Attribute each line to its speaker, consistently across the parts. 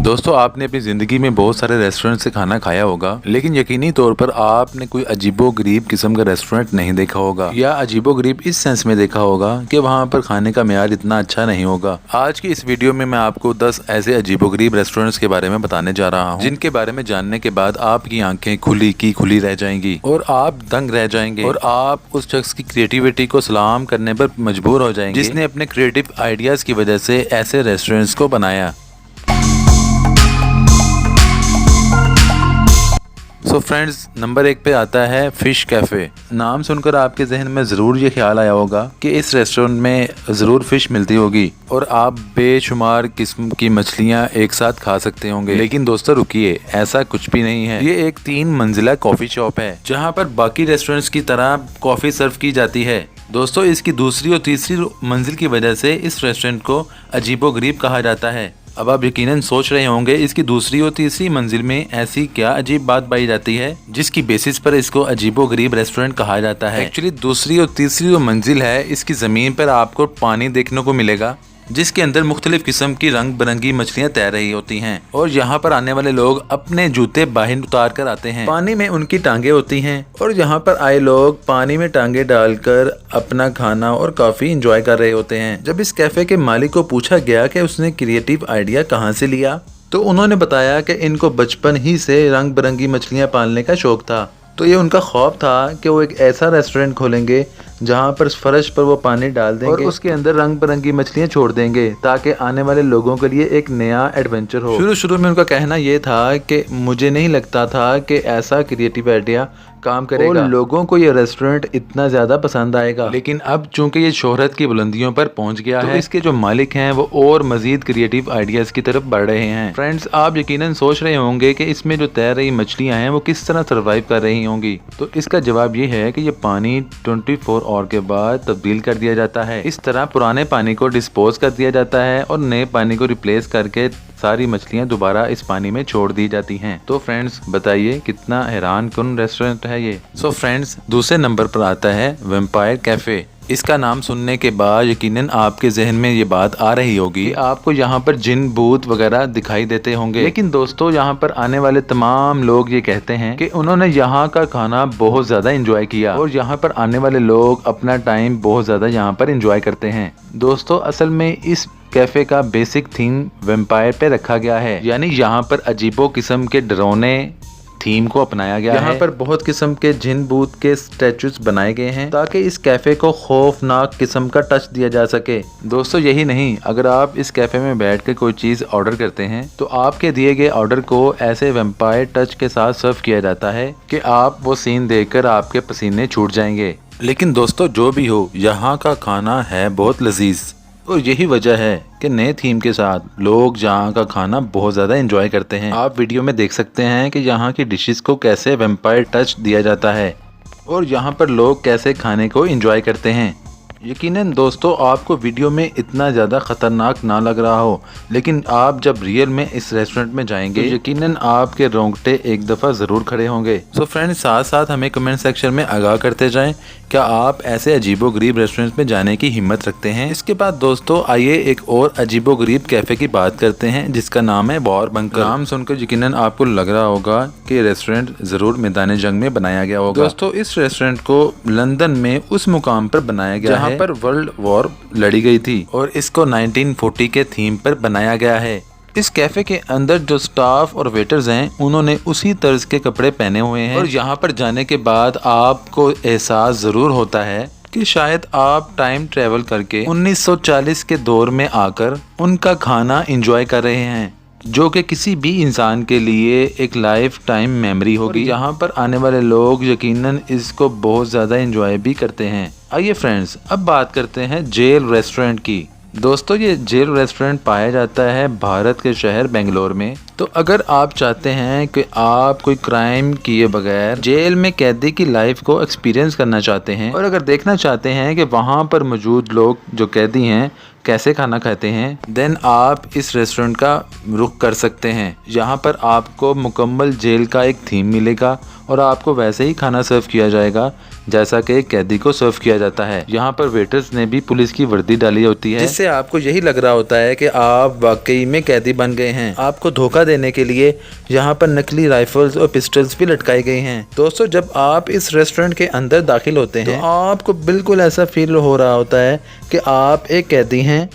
Speaker 1: दोस्तों आपने अपनी ज़िंदगी में बहुत सारे रेस्टोरेंट से खाना खाया होगा, लेकिन यकीनी तौर पर आपने कोई अजीबोगरीब किस्म का रेस्टोरेंट नहीं देखा होगा, या अजीबोगरीब इस सेंस में देखा होगा कि वहाँ पर खाने का मेयार इतना अच्छा नहीं होगा। आज की इस वीडियो में मैं आपको 10 ऐसे अजीबोगरीब रेस्टोरेंट्स के बारे में बताने जा रहा हूँ, जिनके बारे में जानने के बाद आपकी आंखें खुली की खुली रह जाएंगी और आप दंग रह जाएंगे और आप उस शख्स की क्रिएटिविटी को सलाम करने पर मजबूर हो जाएंगे जिसने अपने क्रिएटिव आइडियाज की वजह से ऐसे रेस्टोरेंट्स को बनाया। सो फ्रेंड्स, नंबर 1 पे आता है फिश कैफ़े। नाम सुनकर आपके जहन में ज़रूर ये ख्याल आया होगा कि इस रेस्टोरेंट में ज़रूर फ़िश मिलती होगी और आप बेशुमार किस्म की मछलियाँ एक साथ खा सकते होंगे। लेकिन दोस्तों रुकिए, ऐसा कुछ भी नहीं है। ये एक 3 मंजिला कॉफ़ी शॉप है जहाँ पर बाकी रेस्टोरेंट्स की तरह कॉफ़ी सर्व की जाती है। दोस्तों इसकी दूसरी और तीसरी मंजिल की वजह से इस रेस्टोरेंट को अजीबोगरीब कहा जाता है। अब आप यकीनन सोच रहे होंगे इसकी दूसरी और तीसरी मंजिल में ऐसी क्या अजीब बात पाई जाती है जिसकी बेसिस पर इसको अजीबोगरीब रेस्टोरेंट कहा जाता है। एक्चुअली दूसरी और तीसरी जो मंजिल है, इसकी जमीन पर आपको पानी देखने को मिलेगा जिसके अंदर मुख्तलिफ किस्म की रंग बिरंगी मछलियाँ तैर रही होती हैं और यहाँ पर आने वाले लोग अपने जूते बाहर उतार कर आते हैं। पानी में उनकी टांगे होती हैं और यहाँ पर आए लोग पानी में टांगे डालकर अपना खाना और काफी इंजॉय कर रहे होते हैं। जब इस कैफे के मालिक को पूछा गया कि उसने क्रिएटिव आइडिया कहाँ से लिया, तो उन्होंने बताया कि इनको बचपन ही से रंग बिरंगी मछलियाँ पालने का शौक था। तो ये उनका ख्वाब था कि वो एक ऐसा रेस्टोरेंट खोलेंगे जहाँ पर फर्श पर वो पानी डाल देंगे और उसके अंदर रंग बिरंगी मछलियाँ छोड़ देंगे ताकि आने वाले लोगों के लिए एक नया एडवेंचर हो। शुरू में उनका कहना ये था कि मुझे नहीं लगता था कि ऐसा क्रिएटिव आइडिया काम करेगा और लोगों को ये रेस्टोरेंट इतना ज्यादा पसंद आएगा। लेकिन अब चूंकि ये शोहरत की बुलंदियों पर पहुंच गया है, इसके जो मालिक हैं वो और मजीद क्रिएटिव आइडियाज की तरफ बढ़ रहे हैं। फ्रेंड्स, आप यकीनन सोच रहे होंगे कि इसमें जो तैर रही मछलियां हैं वो किस तरह सरवाइव कर रही होंगी। तो इसका जवाब ये है कि ये पानी 24 आवर के बाद तब्दील कर दिया जाता है। इस तरह पुराने पानी को डिस्पोज कर दिया जाता है और नए पानी को रिप्लेस करके सारी मछलियां दोबारा इस पानी में छोड़ दी जाती हैं। तो फ्रेंड्स बताइए कितना हैरान कुन रेस्टोरेंट है ये। सो फ्रेंड्स, दूसरे नंबर पर आता है वेम्पायर कैफे। इसका नाम सुनने के बाद यकीनन आपके जहन में ये बात आ रही होगी कि आपको यहाँ पर जिन भूत वगैरह दिखाई देते होंगे। लेकिन दोस्तों, यहाँ पर आने वाले तमाम लोग ये कहते हैं कि उन्होंने यहाँ का खाना बहुत ज्यादा एंजॉय किया और यहाँ पर आने वाले लोग अपना टाइम बहुत ज्यादा यहाँ पर एंजॉय करते हैं। दोस्तों असल में इस कैफे का बेसिक थीम वेम्पायर पे रखा गया है, यानी यहाँ पर अजीबो किस्म के डरावने थीम को अपनाया गया है। यहाँ पर बहुत किस्म के जिन भूत के स्टैचूज बनाए गए हैं ताकि इस कैफे को खौफनाक किस्म का टच दिया जा सके। दोस्तों यही नहीं, अगर आप इस कैफे में बैठ के कोई चीज ऑर्डर करते हैं तो आपके दिए गए ऑर्डर को ऐसे वेम्पायर टच के साथ सर्व किया जाता है कि आप वो सीन देखकर आपके पसीने छूट जाएंगे। लेकिन दोस्तों जो भी हो, यहाँ का खाना है बहुत लजीज और यही वजह है कि नए थीम के साथ लोग यहाँ का खाना बहुत ज़्यादा एंजॉय करते हैं। आप वीडियो में देख सकते हैं कि यहाँ की डिशेस को कैसे वेम्पायर टच दिया जाता है और यहाँ पर लोग कैसे खाने को एंजॉय करते हैं। यकीनन दोस्तों आपको वीडियो में इतना ज़्यादा ख़तरनाक ना लग रहा हो, लेकिन आप जब रियल में इस रेस्टोरेंट में जाएंगे तो यकीनन आपके रोंगटे एक दफ़ा ज़रूर खड़े होंगे। सो फ्रेंड्स, साथ साथ हमें कमेंट सेक्शन में आगाह करते जाएं क्या आप ऐसे अजीबोगरीब रेस्टोरेंट में जाने की हिम्मत रखते हैं। इसके बाद दोस्तों आइए एक और अजीबोगरीब कैफ़े की बात करते हैं जिसका नाम है वॉर बंकर। नाम सुनकर यकीनन आपको लग रहा होगा कि रेस्टोरेंट ज़रूर मैदान जंग में बनाया गया होगा। दोस्तों इस रेस्टोरेंट को लंदन में उस मुकाम पर बनाया गया पर वर्ल्ड वॉर लड़ी गई थी और इसको 1940 के थीम पर बनाया गया है। इस कैफे के अंदर जो स्टाफ और वेटर्स हैं उन्होंने उसी तर्ज के कपड़े पहने हुए हैं और यहाँ पर जाने के बाद आपको एहसास जरूर होता है कि शायद आप टाइम ट्रेवल करके 1940 के दौर में आकर उनका खाना एंजॉय कर रहे हैं, जो कि किसी भी इंसान के लिए एक लाइफ टाइम मेमोरी होगी। यहाँ पर आने वाले लोग यकीनन इसको बहुत ज़्यादा एंजॉय भी करते हैं। आइए फ्रेंड्स, अब बात करते हैं जेल रेस्टोरेंट की। दोस्तों ये जेल रेस्टोरेंट पाया जाता है भारत के शहर बेंगलोर में। तो अगर आप चाहते हैं कि आप कोई क्राइम किए बगैर जेल में कैदी की लाइफ को एक्सपीरियंस करना चाहते हैं और अगर देखना चाहते हैं कि वहाँ पर मौजूद लोग जो कैदी हैं कैसे खाना खाते हैं, देन आप इस रेस्टोरेंट का रुख कर सकते हैं। यहाँ पर आपको मुकम्मल जेल का एक थीम मिलेगा और आपको वैसे ही खाना सर्व किया जाएगा जैसा कि एक कैदी को सर्व किया जाता है। यहाँ पर वेटर्स ने भी पुलिस की वर्दी डाली होती है, जिससे आपको यही लग रहा होता है कि आप वाकई में कैदी बन गए हैं। आपको धोखा देने के लिए यहाँ पर नकली राइफल्स और पिस्टल्स भी लटकाई गई हैं। दोस्तों, जब आप इस रेस्टोरेंट के अंदर दाखिल होते हैं तो आपको बिल्कुल ऐसा फील हो रहा होता है कि आप एक कैदी हैं,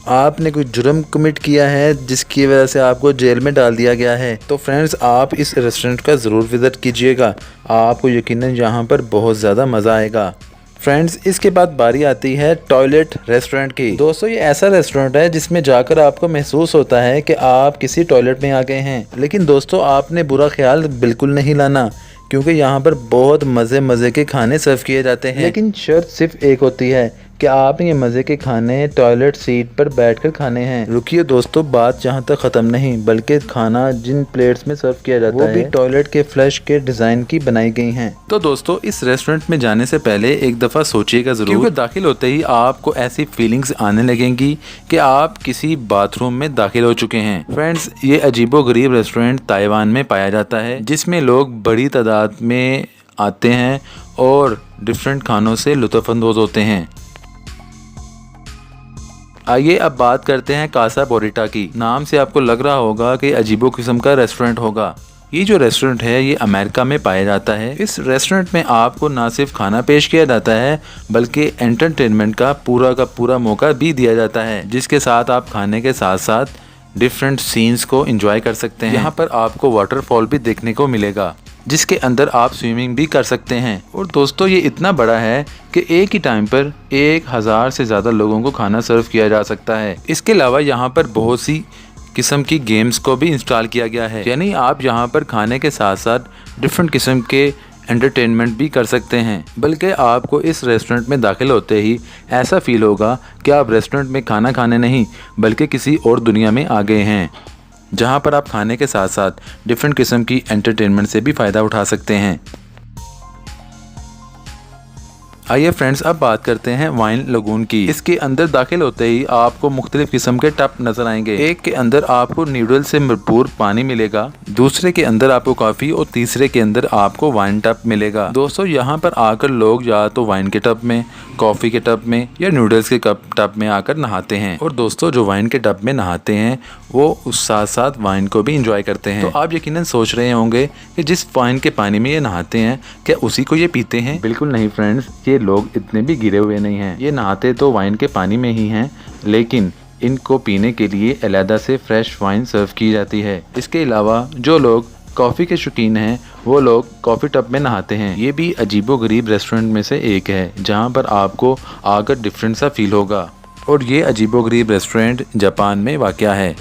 Speaker 1: आपने कोई जुर्म कमिट किया है जिसकी वजह से आपको जेल में डाल दिया गया है। तो फ्रेंड्स, आप इस रेस्टोरेंट का ज़रूर विज़िट कीजिएगा, आपको यकीनन यहाँ पर बहुत ज़्यादा मज़ा आएगा। फ्रेंड्स, इसके बाद बारी आती है टॉयलेट रेस्टोरेंट की। दोस्तों, ये ऐसा रेस्टोरेंट है जिसमें जाकर आपको महसूस होता है कि आप किसी टॉयलेट में आ गए हैं। लेकिन दोस्तों, आपने बुरा ख्याल बिल्कुल नहीं लाना, क्योंकि यहाँ पर बहुत मज़े के खाने सर्व किए जाते हैं। लेकिन शर्त सिर्फ एक होती है कि आपने ये मज़े के खाने टॉयलेट सीट पर बैठकर खाने हैं। रुकिए दोस्तों, बात यहाँ तक ख़त्म नहीं, बल्कि खाना जिन प्लेट्स में सर्व किया जाता है वो भी टॉयलेट के फ्लश के डिज़ाइन की बनाई गई हैं। तो दोस्तों, इस रेस्टोरेंट में जाने से पहले एक दफ़ा सोचिएगा ज़रूर, क्योंकि दाखिल होते ही आपको ऐसी फीलिंग्स आने लगेंगी कि आप किसी बाथरूम में दाखिल हो चुके हैं। फ्रेंड्स, ये अजीबोगरीब रेस्टोरेंट ताइवान में पाया जाता है, जिसमें लोग बड़ी तादाद में आते हैं और डिफरेंट खानों से लुत्फ़अंदोज़ होते हैं। आइए अब बात करते हैं कासा बोरिटा की। नाम से आपको लग रहा होगा कि अजीबो किस्म का रेस्टोरेंट होगा। ये जो रेस्टोरेंट है ये अमेरिका में पाया जाता है। इस रेस्टोरेंट में आपको ना सिर्फ खाना पेश किया जाता है बल्कि एंटरटेनमेंट का पूरा मौका भी दिया जाता है, जिसके साथ आप खाने के साथ साथ डिफरेंट सीन्स को एंजॉय कर सकते हैं। यहाँ पर आपको वाटरफॉल भी देखने को मिलेगा, जिसके अंदर आप स्विमिंग भी कर सकते हैं। और दोस्तों, ये इतना बड़ा है कि एक ही टाइम पर 1000 से ज़्यादा लोगों को खाना सर्व किया जा सकता है। इसके अलावा यहाँ पर बहुत सी किस्म की गेम्स को भी इंस्टॉल किया गया है, यानी आप यहाँ पर खाने के साथ साथ डिफरेंट किस्म के एंटरटेनमेंट भी कर सकते हैं। बल्कि आपको इस रेस्टोरेंट में दाखिल होते ही ऐसा फील होगा कि आप रेस्टोरेंट में खाना खाने नहीं बल्कि किसी और दुनिया में आ गए हैं, जहां पर आप खाने के साथ साथ डिफरेंट किस्म की एंटरटेनमेंट से भी फ़ायदा उठा सकते हैं। आइए फ्रेंड्स, अब बात करते हैं वाइन लगून की। इसके अंदर दाखिल होते ही आपको मुख्तलिफ किस्म के टब नजर आएंगे। एक के अंदर आपको नूडल से भरपूर पानी मिलेगा, दूसरे के अंदर आपको कॉफी और तीसरे के अंदर आपको वाइन टब मिलेगा। दोस्तों, यहाँ पर आकर लोग या तो वाइन के टब में, कॉफी के टब में या नूडल्स के टब में आकर नहाते हैं। और दोस्तों, जो वाइन के टब में नहाते हैं वो उस साथ साथ वाइन को भी इंजॉय करते हैं। तो आप यकीनन सोच रहे होंगे कि जिस वाइन के पानी में ये नहाते हैं क्या उसी को ये पीते हैं? बिल्कुल नहीं फ्रेंड्स, ये लोग इतने भी गिरे हुए नहीं हैं। ये नहाते तो वाइन के पानी में ही हैं, लेकिन इनको पीने के लिए अलहदा से फ्रेश वाइन सर्व की जाती है। इसके अलावा जो लोग कॉफ़ी के शौकीन हैं वो लोग कॉफ़ी टब में नहाते हैं। ये भी अजीबोगरीब रेस्टोरेंट में से एक है जहाँ पर आपको आकर डिफरेंट सा फील होगा। और ये अजीबोगरीब रेस्टोरेंट जापान में वाक़या है।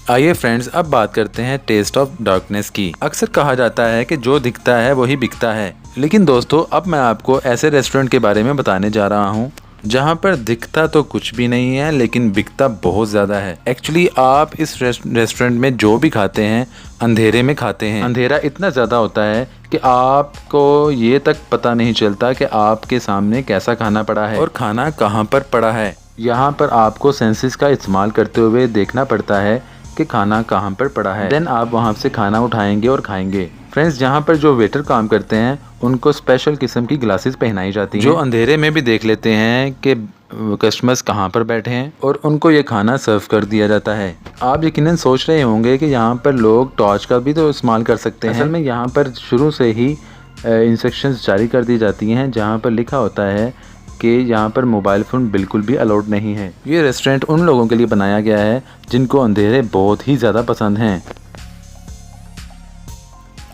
Speaker 1: आइए फ्रेंड्स, अब बात करते हैं टेस्ट ऑफ डार्कनेस की। अक्सर कहा जाता है कि जो दिखता है वही बिकता है, लेकिन दोस्तों अब मैं आपको ऐसे रेस्टोरेंट के बारे में बताने जा रहा हूँ जहाँ पर दिखता तो कुछ भी नहीं है लेकिन बिकता बहुत ज़्यादा है। एक्चुअली आप इस रेस्टोरेंट में जो भी खाते हैं अंधेरे में खाते हैं। अंधेरा इतना ज़्यादा होता है कि आपको ये तक पता नहीं चलता कि आपके सामने कैसा खाना पड़ा है और खाना कहाँ पर पड़ा है। यहाँ पर आपको सेंसेस का इस्तेमाल करते हुए देखना पड़ता है कि खाना कहाँ पर पड़ा है। देन आप वहाँ से खाना उठाएंगे और खाएंगे। फ्रेंड्स, यहाँ पर जो वेटर काम करते हैं उनको स्पेशल किस्म की ग्लासेस पहनाई जाती हैं जो अंधेरे में भी देख लेते हैं कि कस्टमर्स कहाँ पर बैठे हैं और उनको ये खाना सर्व कर दिया जाता है। आप यकीनन सोच रहे होंगे कि यहाँ पर लोग टॉर्च का भी तो इस्तेमाल कर सकते हैं। असल में यहाँ पर शुरू से ही इंस्ट्रक्शंस जारी कर दी जाती हैं जहाँ पर लिखा होता है कि यहाँ पर मोबाइल फ़ोन बिल्कुल भी अलाउड नहीं है। ये रेस्टोरेंट उन लोगों के लिए बनाया गया है जिनको अंधेरे बहुत ही ज़्यादा पसंद हैं।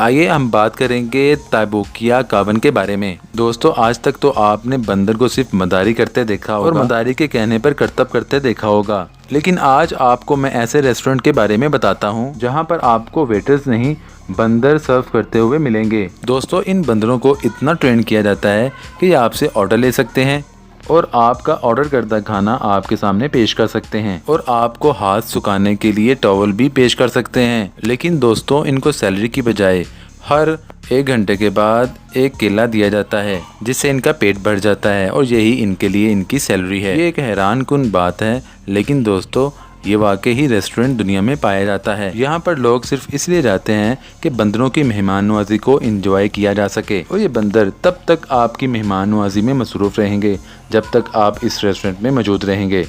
Speaker 1: आइए हम बात करेंगे ताइबोकिया कावन के बारे में। दोस्तों, आज तक तो आपने बंदर को सिर्फ मदारी करते देखा होगा और मदारी के कहने पर करतब करते देखा होगा, लेकिन आज आपको मैं ऐसे रेस्टोरेंट के बारे में बताता हूँ जहाँ पर आपको वेटर्स नहीं बंदर सर्व करते हुए मिलेंगे। दोस्तों, इन बंदरों को इतना ट्रेन किया जाता है कि ये आपसे ऑर्डर ले सकते हैं, और आपका ऑर्डर करदा खाना आपके सामने पेश कर सकते हैं और आपको हाथ सुखाने के लिए टॉवल भी पेश कर सकते हैं। लेकिन दोस्तों, इनको सैलरी की बजाय हर 1 घंटे के बाद एक केला दिया जाता है, जिससे इनका पेट भर जाता है और यही इनके लिए इनकी सैलरी है। ये एक हैरान कुन बात है, लेकिन दोस्तों ये वाकई ही रेस्टोरेंट दुनिया में पाया जाता है। यहाँ पर लोग सिर्फ इसलिए जाते हैं कि बंदरों की मेहमान नवाजी को एंजॉय किया जा सके, और ये बंदर तब तक आपकी मेहमान नवाजी में मसरूफ रहेंगे जब तक आप इस रेस्टोरेंट में मौजूद रहेंगे।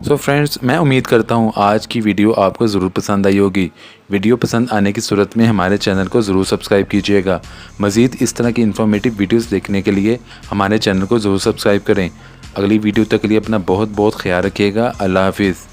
Speaker 1: सो फ्रेंड्स, मैं उम्मीद करता हूँ आज की वीडियो आपको ज़रूर पसंद आई होगी। वीडियो पसंद आने की सूरत में हमारे चैनल को ज़रूर सब्सक्राइब कीजिएगा। मज़ीद इस तरह की इन्फॉर्मेटिव वीडियोस देखने के लिए हमारे चैनल को ज़रूर सब्सक्राइब करें। अगली वीडियो तक के लिए अपना बहुत बहुत ख्याल रखिएगा। अल्लाह हाफिज़।